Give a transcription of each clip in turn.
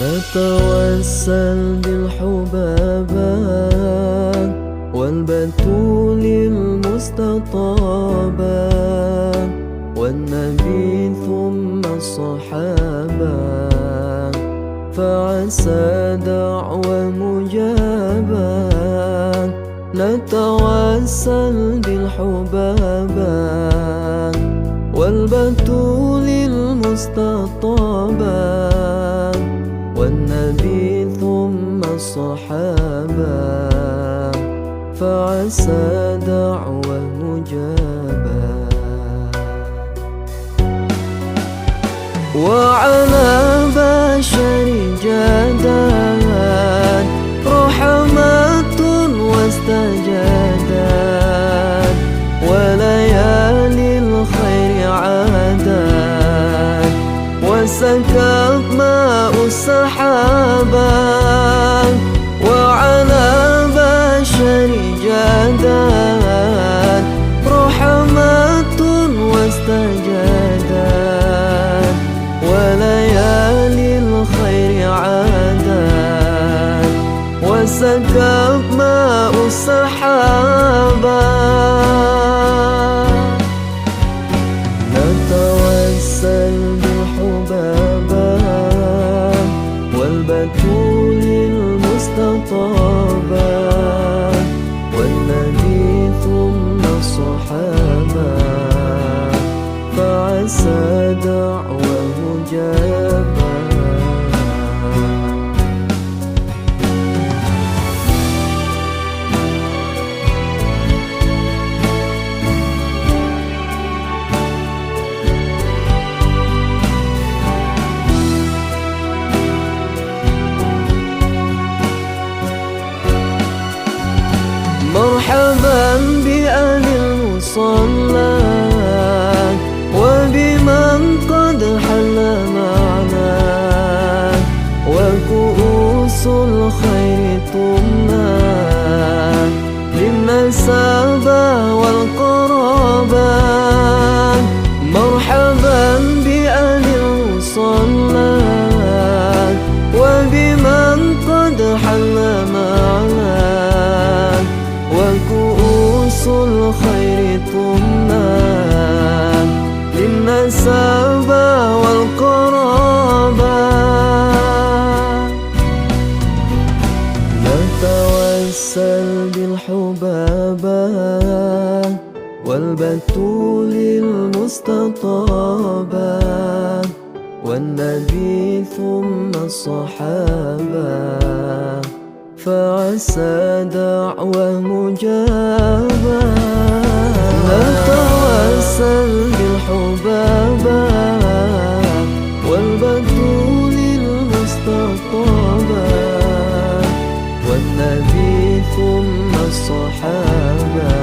نتوسل بالحبابات والبتول المستطابات والنبي ثم الصحابة، فعسى دعوة مجابة. نتوسل بالحبابات والبتول المستطابات والنبي ثم الصحابة، فعسى دعوة مجابة. وعلى بشر جادات رحمات واستجادات، وليالي الخير عادات وسكب ماء السحابات. وعلى بشر جادات رحمات واستجادات، وليالي الخير عادات وسكب ماء السحابات. نتوسل بالحبابات والبتول المستطابات والنبي ثم الصحابة، فعسى دعوة مجابة. مرحبا بأهل المصلى وبمن قد حل معنا، وكؤوس الخير تمنى للنسابة والقرابات. مرحبا بأهل المصلى وبمن قد حل معنا، وكؤوس الخير تمنى للنسابة والقرابات. نتوسل بالحبابات والبتول المستطابات والنبي ثم الصحابة، فعسى دعوة مجابة. نتوسل بالحبابات والبتول المستطابات والنبي ثم الصحابة،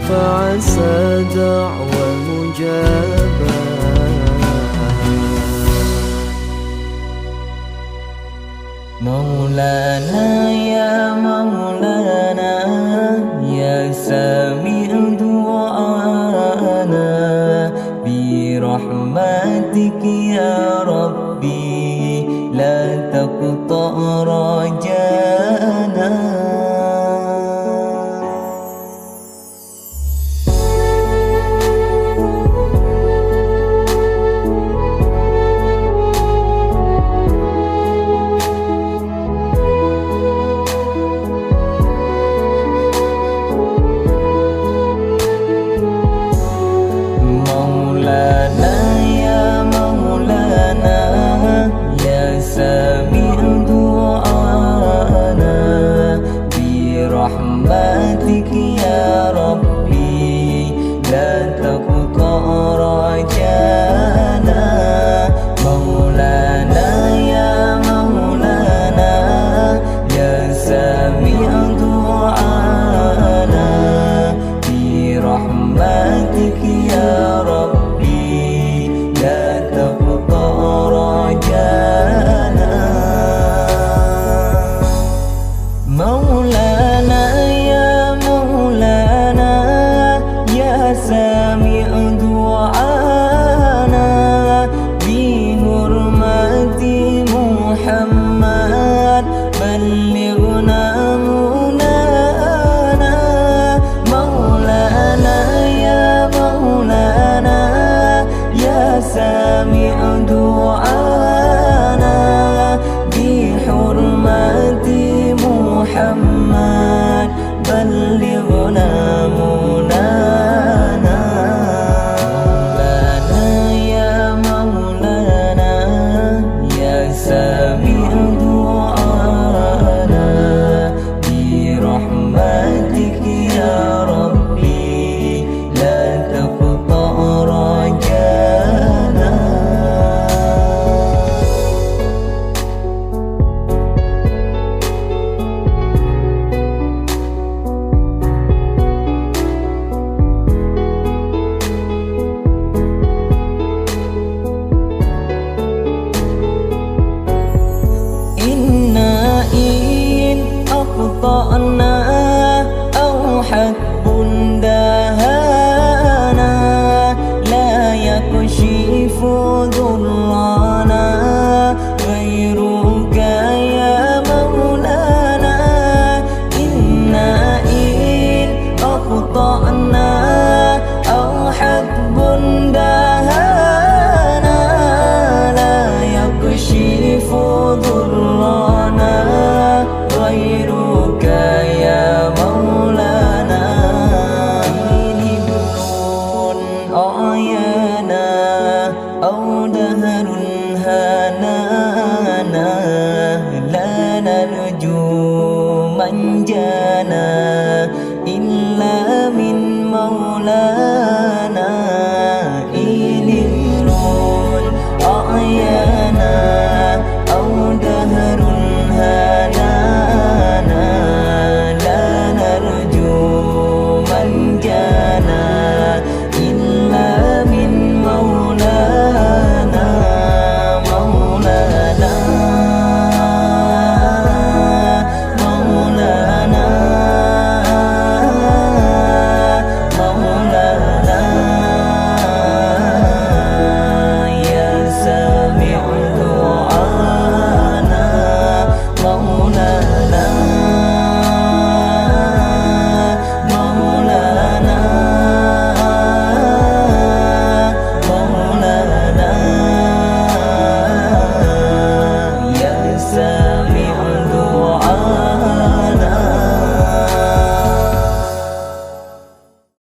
فعسى دعوة مجابة. مولانا يا مولانا يا سامع دعانا، برحمتك يا ربي لا تقطع رجانا. مولانا يا مولانا يا سامي